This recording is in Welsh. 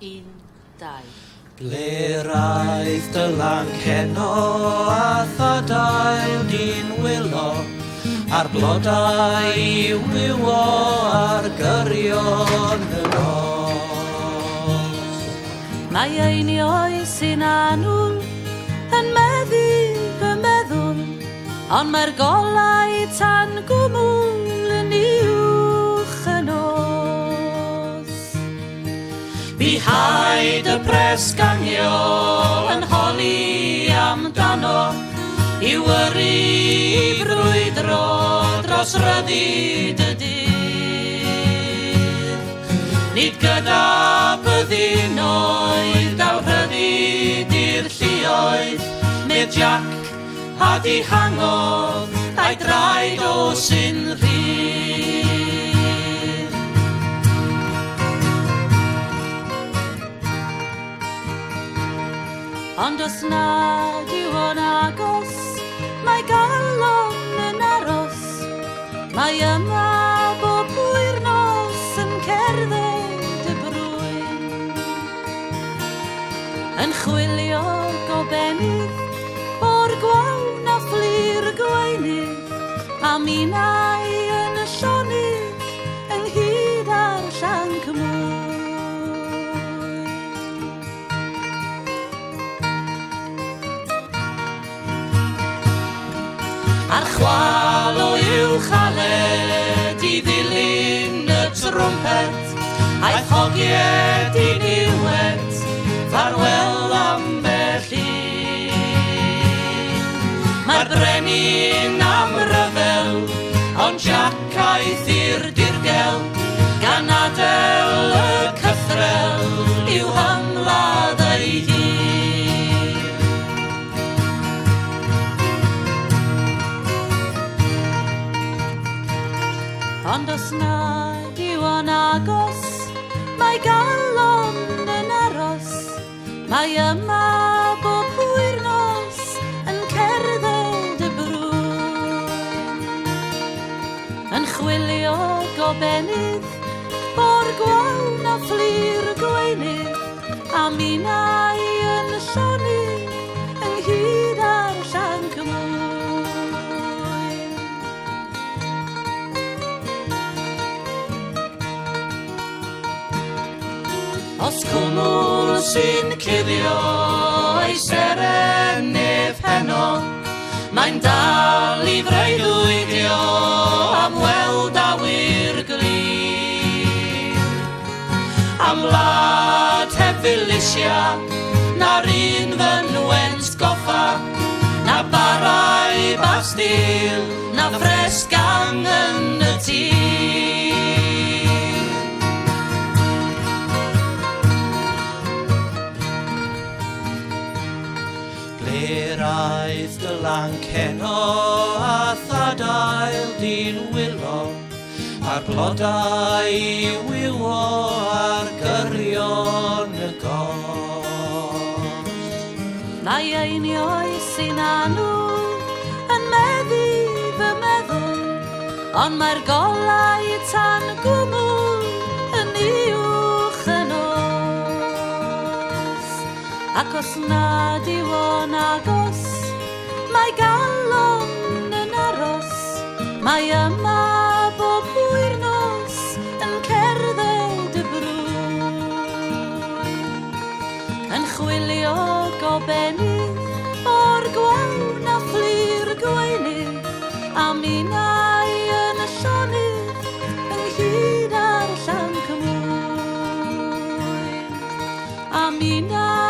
1, 2. Ble raeth dy lang heno a thadail di'n wylo, a'r blodau i wywo ar gyrion y nos. Mae einioes sy'n anwl yn meddu fy meddwl, ond mae'r golau tan gwmwl yn uwch y nos. Bu haid y presgangio yn holi amdano, i wyru brwydro dros ryddid y dydd. Nid gyda byddinoedd daw ryddid i'r lluoedd, med Jack a dihangodd a'i draed o sy'n rhydd. Ond os nad yw o'n agos, mae galon yn aros. Mae yma bob wythnos yn cerdded y brwyn, yn chwilio gobenydd o'r gwawn a fflir gweinydd, a minnau yn y llonydd ynghyd ar llanc mwy. A'r chwal o uwch aled i ddilyn y trwmpet, a'i chogied i niwed, farwel ambell un. Mae'r brenin am ryfel, ond Jack aeth i'r dirgel, gan adael y cythrel i'w hymladd ei hun. Ond os nad yw o'n agos, mae galon yn aros. Mae yma bob wythnos yn cerdded y brwyn, yn chwilio gobenydd o'r gwawn a fflir gweinydd, a minnau yn y llonydd ynghyd ar llanc mwy. Os cwmwl sy'n cuddio ei serenif heno, mae'n dal i freuddwydio am weld awyr glin. Am wlad heb filisia, na'r un fynwent goffa, na barau bastil, na fresgang yn y tîn. Raeth dy lanc heno a thadail di'n wylo, a'r blodau i wywo ar gyrion y gost. Mae einioes sy'n anwl yn meddu fy meddwl, ond mae'r golau tan gwmwl yn uwch y nos. Ac os nad yw o'n agos, mae galon yn aros. Mae yma bob wythnos yn cerdded y brwyn, yn chwilio gobenydd o'r gwawn a fflir gweinydd, a minnau yn y llonydd ynghyd ar llanc mwy, a minnau